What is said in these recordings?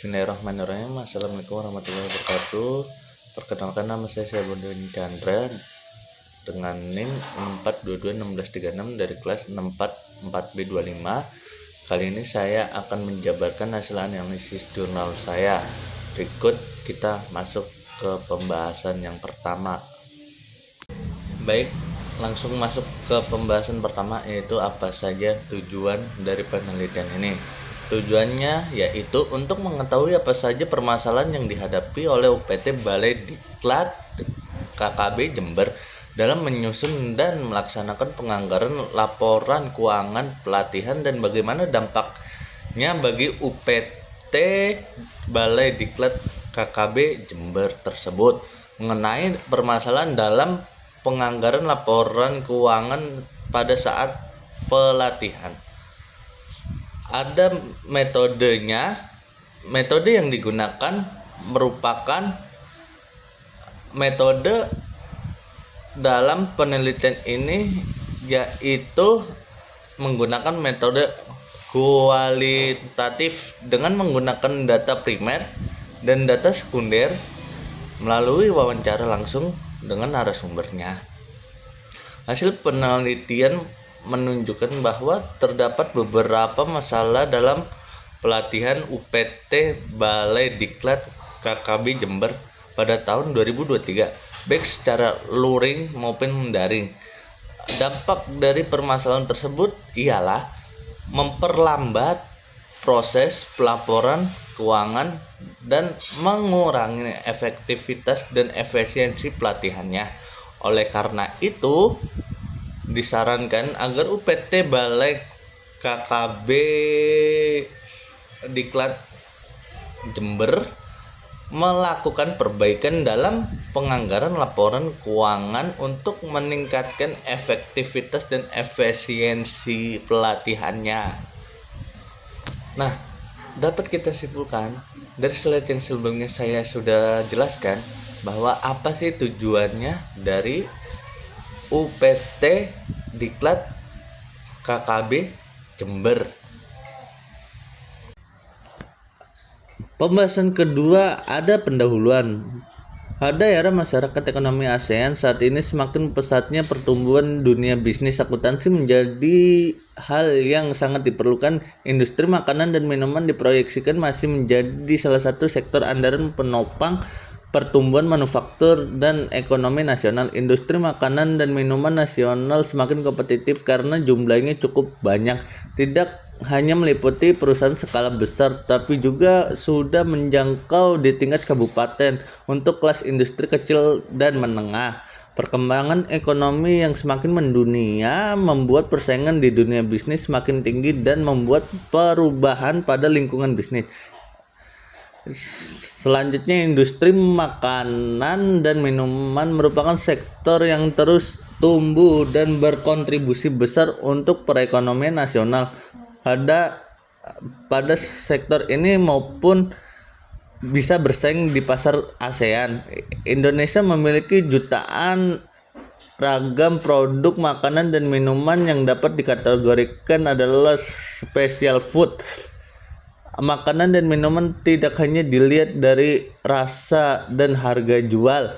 Bismillahirrahmanirrahim. Assalamualaikum warahmatullahi wabarakatuh. Perkenalkan, nama saya Syahbudin Chandra dengan NIM 4221636 dari kelas 644B25. Kali ini saya akan menjabarkan hasil analisis jurnal saya. Berikut kita masuk ke pembahasan yang pertama. Baik, langsung masuk ke pembahasan pertama, yaitu apa saja tujuan dari penelitian ini. Tujuannya yaitu untuk mengetahui apa saja permasalahan yang dihadapi oleh UPT Balai Diklat KKB Jember dalam menyusun dan melaksanakan penganggaran laporan keuangan pelatihan dan bagaimana dampaknya bagi UPT Balai Diklat KKB Jember tersebut mengenai permasalahan dalam penganggaran laporan keuangan pada saat pelatihan. Ada metodenya. Metode yang digunakan merupakan metode dalam penelitian ini, yaitu menggunakan metode kualitatif dengan menggunakan data primer dan data sekunder melalui wawancara langsung dengan narasumbernya. Hasil penelitian menunjukkan bahwa terdapat beberapa masalah dalam pelatihan UPT Balai Diklat KKB Jember pada tahun 2023, baik secara luring maupun daring. Dampak dari permasalahan tersebut ialah memperlambat proses pelaporan keuangan dan mengurangi efektivitas dan efisiensi pelatihannya. Oleh karena itu, disarankan agar UPT Balai KKB Diklat Jember melakukan perbaikan dalam penganggaran laporan keuangan untuk meningkatkan efektivitas dan efisiensi pelatihannya. Nah, dapat kita simpulkan dari slide yang sebelumnya saya sudah jelaskan bahwa apa sih tujuannya dari UPT Diklat KKB Jember. Pembahasan kedua, ada pendahuluan. Pada era masyarakat ekonomi ASEAN saat ini, semakin pesatnya pertumbuhan dunia bisnis akuntansi menjadi hal yang sangat diperlukan. Industri makanan dan minuman diproyeksikan masih menjadi salah satu sektor andalan penopang pertumbuhan manufaktur dan ekonomi nasional. Industri makanan dan minuman nasional semakin kompetitif karena jumlahnya cukup banyak. Tidak hanya meliputi perusahaan skala besar, tapi juga sudah menjangkau di tingkat kabupaten untuk kelas industri kecil dan menengah. Perkembangan ekonomi yang semakin mendunia membuat persaingan di dunia bisnis semakin tinggi dan membuat perubahan pada lingkungan bisnis. Selanjutnya, industri makanan dan minuman merupakan sektor yang terus tumbuh dan berkontribusi besar untuk perekonomian nasional. Pada sektor ini maupun bisa bersaing di pasar ASEAN. Indonesia memiliki jutaan ragam produk makanan dan minuman yang dapat dikategorikan adalah special food. Makanan dan minuman tidak hanya dilihat dari rasa dan harga jual,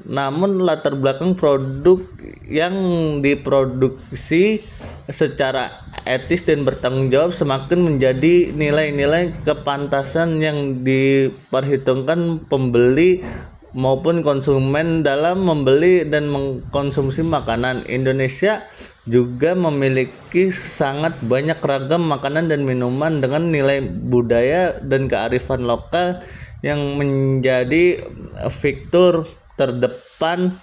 namun latar belakang produk yang diproduksi secara etis dan bertanggung jawab semakin menjadi nilai-nilai kepantasan yang diperhitungkan pembeli maupun konsumen dalam membeli dan mengkonsumsi makanan. Indonesia juga memiliki sangat banyak ragam makanan dan minuman dengan nilai budaya dan kearifan lokal yang menjadi fitur terdepan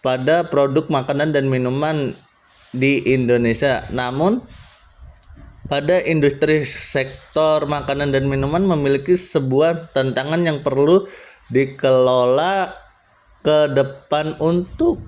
pada produk makanan dan minuman di Indonesia. Namun, pada industri sektor makanan dan minuman memiliki sebuah tantangan yang perlu dikelola ke depan untuk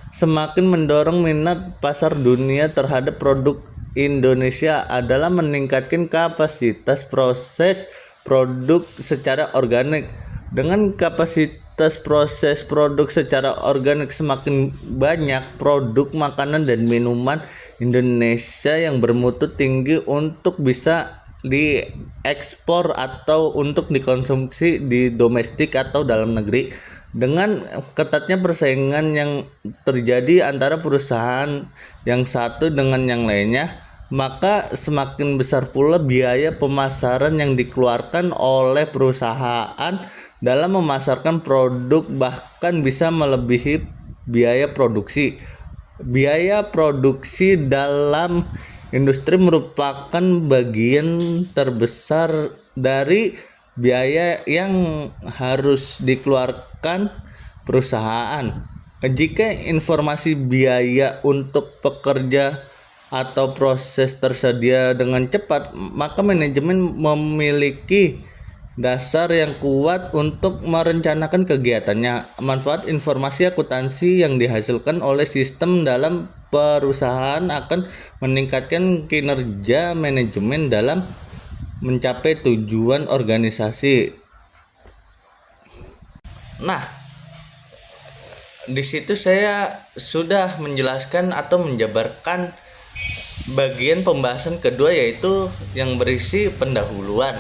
semakin mendorong minat pasar dunia terhadap produk Indonesia adalah meningkatkan kapasitas proses produk secara organik. Dengan kapasitas proses produk secara organik semakin banyak, produk makanan dan minuman Indonesia yang bermutu tinggi untuk bisa diekspor atau untuk dikonsumsi di domestik atau dalam negeri. Dengan ketatnya persaingan yang terjadi antara perusahaan yang satu dengan yang lainnya, maka semakin besar pula biaya pemasaran yang dikeluarkan oleh perusahaan dalam memasarkan produk, bahkan bisa melebihi biaya produksi. Biaya produksi dalam industri merupakan bagian terbesar dari biaya yang harus dikeluarkan perusahaan. Jika informasi biaya untuk pekerja atau proses tersedia dengan cepat, maka manajemen memiliki dasar yang kuat untuk merencanakan kegiatannya. Manfaat informasi akuntansi yang dihasilkan oleh sistem dalam perusahaan akan meningkatkan kinerja manajemen dalam mencapai tujuan organisasi. Nah, di situ saya sudah menjelaskan atau menjabarkan bagian pembahasan kedua, yaitu yang berisi pendahuluan.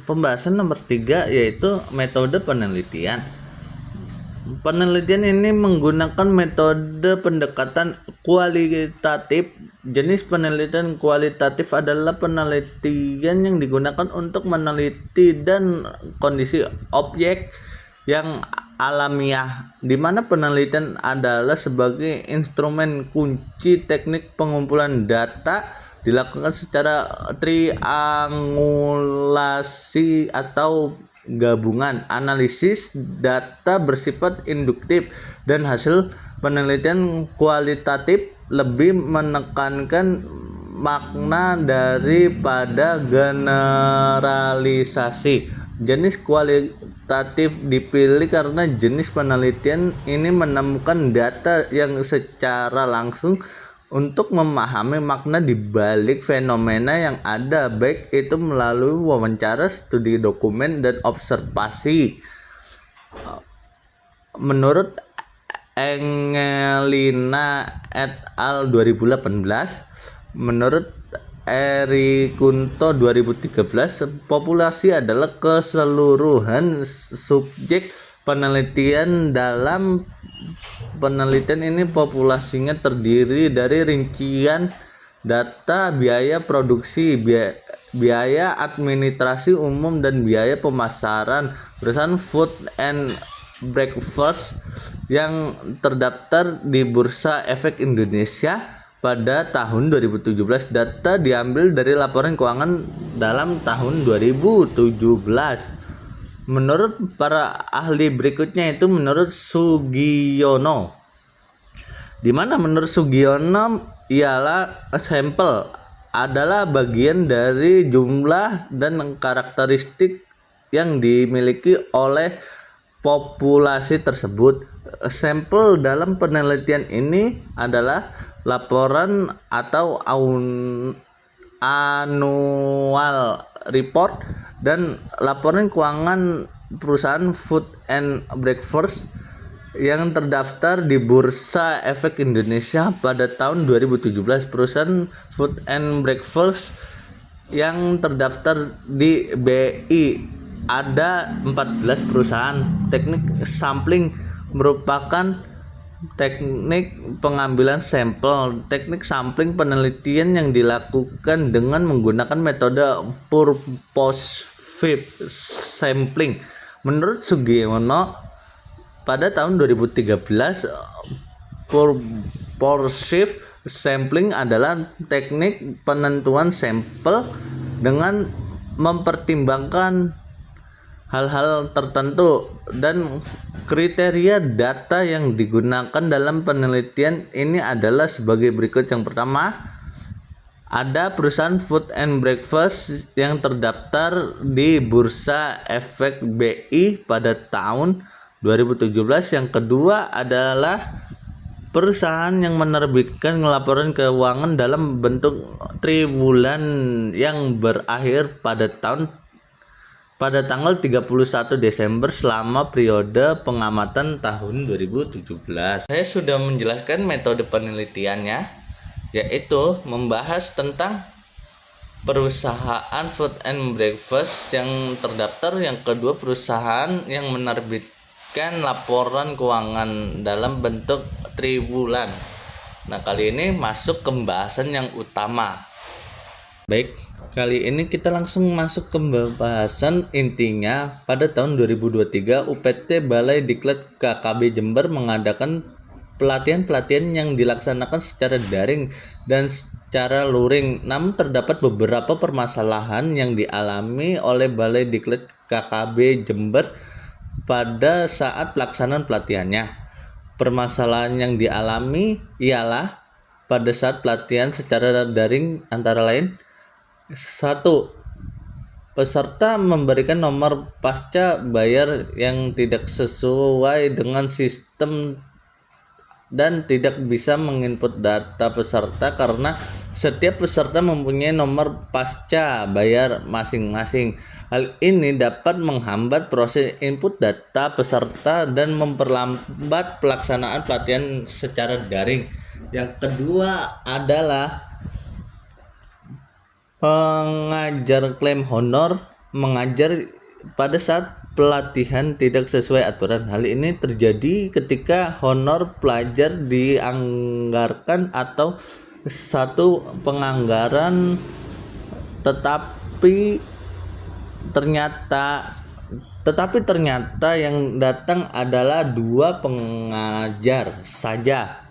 Pembahasan nomor 3 yaitu metode penelitian. Penelitian ini menggunakan metode pendekatan kualitatif. Jenis penelitian kualitatif adalah penelitian yang digunakan untuk meneliti dan kondisi objek yang alamiah, di mana penelitian adalah sebagai instrumen kunci. Teknik pengumpulan data dilakukan secara triangulasi atau gabungan. Analisis data bersifat induktif dan hasil penelitian kualitatif lebih menekankan makna daripada generalisasi. Jenis kualitatif dipilih karena jenis penelitian ini menemukan data yang secara langsung untuk memahami makna di balik fenomena yang ada, baik itu melalui wawancara, studi dokumen, dan observasi. Menurut Engelina et al. 2018, menurut Erikunto 2013, populasi adalah keseluruhan subjek penelitian. Dalam penelitian ini populasinya terdiri dari rincian data, biaya produksi, biaya administrasi umum, dan biaya pemasaran. Perusahaan Food and Breakfast yang terdaftar di Bursa Efek Indonesia pada tahun 2017. Data diambil dari laporan keuangan dalam tahun 2017. Menurut para ahli berikutnya, itu menurut Sugiono, di mana menurut Sugiono ialah sampel adalah bagian dari jumlah dan karakteristik yang dimiliki oleh populasi tersebut. Sampel dalam penelitian ini adalah laporan atau annual report dan laporan keuangan perusahaan Food and Breakfast yang terdaftar di Bursa Efek Indonesia pada tahun 2017. Perusahaan Food and Breakfast yang terdaftar di BI ada 14 perusahaan. Teknik sampling merupakan teknik pengambilan sampel. Teknik sampling penelitian yang dilakukan dengan menggunakan metode purposive sampling. Menurut Sugiono, pada tahun 2013, purposive sampling adalah teknik penentuan sampel dengan mempertimbangkan hal-hal tertentu, dan kriteria data yang digunakan dalam penelitian ini adalah sebagai berikut. Yang pertama, ada perusahaan Food and Breakfast yang terdaftar di Bursa Efek BI pada tahun 2017. Yang kedua adalah perusahaan yang menerbitkan laporan keuangan dalam bentuk triwulan yang berakhir pada tanggal 31 Desember selama periode pengamatan tahun 2017. Saya sudah menjelaskan metode penelitiannya, yaitu membahas tentang perusahaan food and breakfast yang terdaftar, yang kedua perusahaan yang menerbitkan laporan keuangan dalam bentuk triwulan. Nah, kali ini masuk ke pembahasan yang utama. Baik, kali ini kita langsung masuk ke pembahasan intinya. Pada tahun 2023 UPT Balai Diklat KKB Jember mengadakan pelatihan-pelatihan yang dilaksanakan secara daring dan secara luring. Namun terdapat beberapa permasalahan yang dialami oleh Balai Diklat KKB Jember pada saat pelaksanaan pelatihannya. Permasalahan yang dialami ialah pada saat pelatihan secara daring antara lain: 1. Peserta memberikan nomor pasca bayar yang tidak sesuai dengan sistem dan tidak bisa menginput data peserta karena setiap peserta mempunyai nomor pasca bayar masing-masing. Hal ini dapat menghambat proses input data peserta dan memperlambat pelaksanaan pelatihan secara daring. Yang kedua adalah pengajar klaim honor mengajar pada saat pelatihan tidak sesuai aturan. Hal ini terjadi ketika honor pelajar dianggarkan atau satu penganggaran tetapi ternyata yang datang adalah 2 pengajar saja.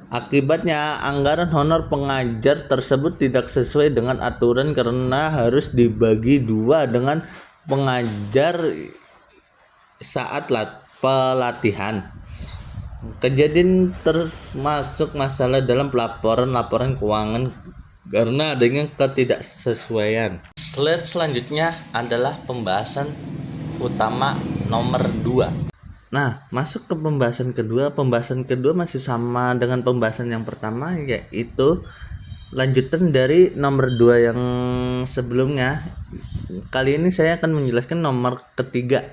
Akibatnya anggaran honor pengajar tersebut tidak sesuai dengan aturan karena harus dibagi 2 dengan pengajar saat pelatihan. Kejadian termasuk masalah dalam laporan keuangan karena adanya ketidaksesuaian. Slide selanjutnya adalah pembahasan utama nomor 2. Nah, masuk ke pembahasan kedua. Pembahasan kedua masih sama dengan pembahasan yang pertama, yaitu lanjutan dari nomor 2 yang sebelumnya. Kali ini saya akan menjelaskan nomor ketiga.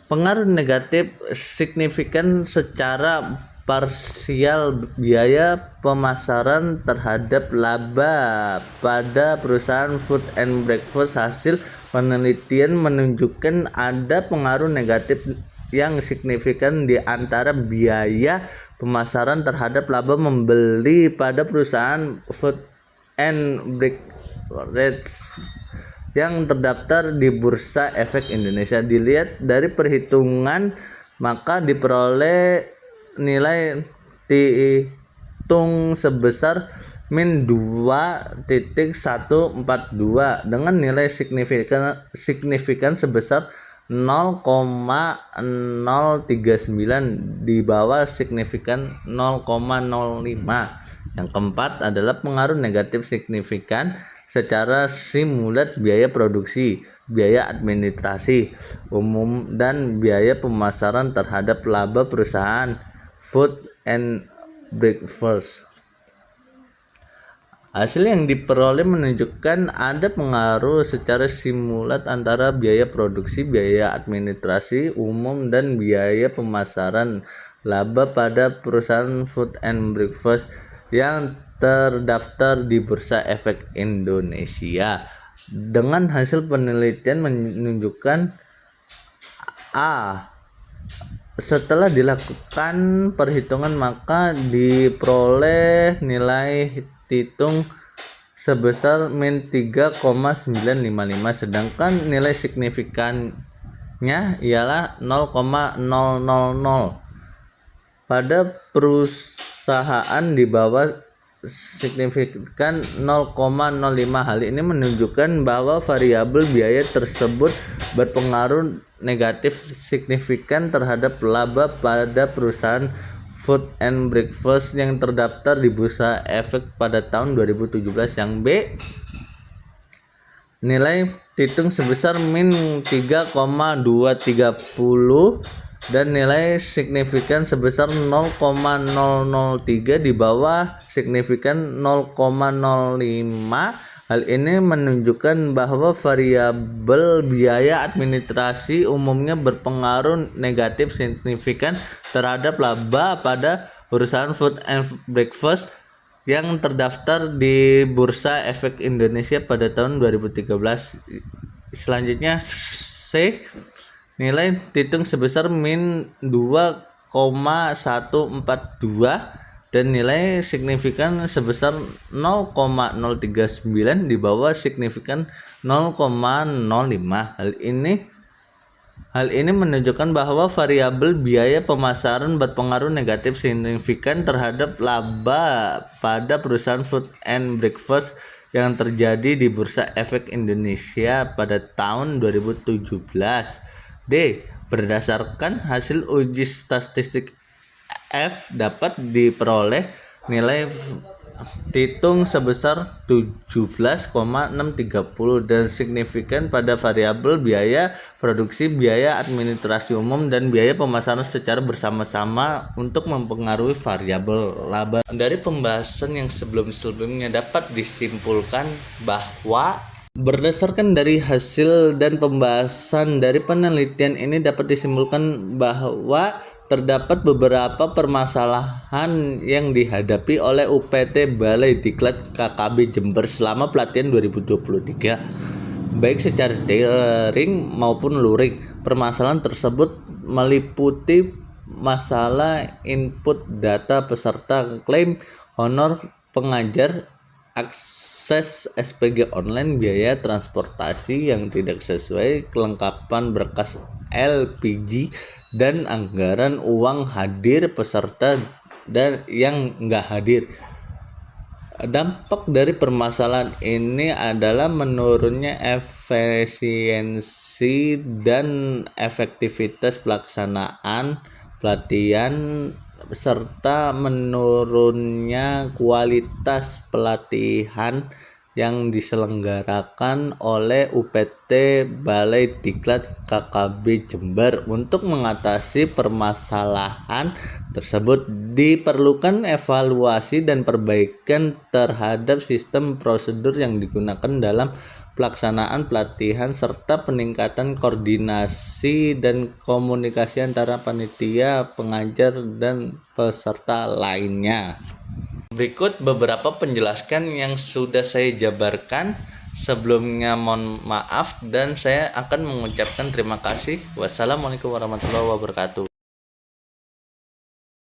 Pengaruh negatif signifikan secara parsial biaya pemasaran terhadap laba pada perusahaan food and breakfast. Hasil penelitian menunjukkan ada pengaruh negatif yang signifikan di antara biaya pemasaran terhadap laba membeli pada perusahaan food and breakfast yang terdaftar di Bursa Efek Indonesia. Dilihat dari perhitungan, maka diperoleh nilai dihitung sebesar min 2.142 dengan nilai signifikan sebesar 0,039 di bawah signifikan 0,05. Yang keempat adalah pengaruh negatif signifikan secara simulat biaya produksi, biaya administrasi umum dan biaya pemasaran terhadap laba perusahaan food and breakfast. Hasil yang diperoleh menunjukkan ada pengaruh secara simulat antara biaya produksi, biaya administrasi umum dan biaya pemasaran laba pada perusahaan food and breakfast yang terdaftar di Bursa Efek Indonesia. Dengan hasil penelitian menunjukkan setelah dilakukan perhitungan maka diperoleh nilai hitung sebesar min 3,955 sedangkan nilai signifikannya ialah 0,000. Pada perusahaan di bawah signifikan 0,05. Hal ini menunjukkan bahwa variabel biaya tersebut berpengaruh negatif signifikan terhadap laba pada perusahaan food and breakfast yang terdaftar di Bursa Efek pada tahun 2017. Yang B, nilai hitung sebesar min 3,230 dan nilai signifikan sebesar 0,003 di bawah signifikan 0,05. Hal ini menunjukkan bahwa variabel biaya administrasi umumnya berpengaruh negatif signifikan terhadap laba pada perusahaan food and breakfast yang terdaftar di Bursa Efek Indonesia pada tahun 2013. Selanjutnya C, nilai dihitung sebesar min 2,142 dan nilai signifikan sebesar 0,039 di bawah signifikan 0,05. Hal ini menunjukkan bahwa variabel biaya pemasaran berpengaruh negatif signifikan terhadap laba pada perusahaan food and breakfast yang terjadi di Bursa Efek Indonesia pada tahun 2017. D. Berdasarkan hasil uji statistik F dapat diperoleh nilai dihitung sebesar 17,630 dan signifikan pada variabel biaya produksi, biaya administrasi umum, dan biaya pemasaran secara bersama-sama untuk mempengaruhi variabel laba. Dari pembahasan yang sebelum-sebelumnya dapat disimpulkan bahwa berdasarkan dari hasil dan pembahasan dari penelitian ini dapat disimpulkan bahwa terdapat beberapa permasalahan yang dihadapi oleh UPT Balai Diklat KKB Jember selama pelatihan 2023, baik secara daring maupun luring. Permasalahan tersebut meliputi masalah input data peserta klaim, honor pengajar, akses SPG online, biaya transportasi yang tidak sesuai, kelengkapan berkas LPG, dan anggaran uang hadir peserta dan yang enggak hadir. Dampak dari permasalahan ini adalah menurunnya efisiensi dan efektivitas pelaksanaan pelatihan serta menurunnya kualitas pelatihan yang diselenggarakan oleh UPT Balai Diklat KKB Jember. Untuk mengatasi permasalahan tersebut diperlukan evaluasi dan perbaikan terhadap sistem prosedur yang digunakan dalam pelaksanaan pelatihan serta peningkatan koordinasi dan komunikasi antara panitia, pengajar, dan peserta lainnya. Berikut beberapa penjelasan yang sudah saya jabarkan. Sebelumnya mohon maaf dan saya akan mengucapkan terima kasih. Wassalamualaikum warahmatullahi wabarakatuh.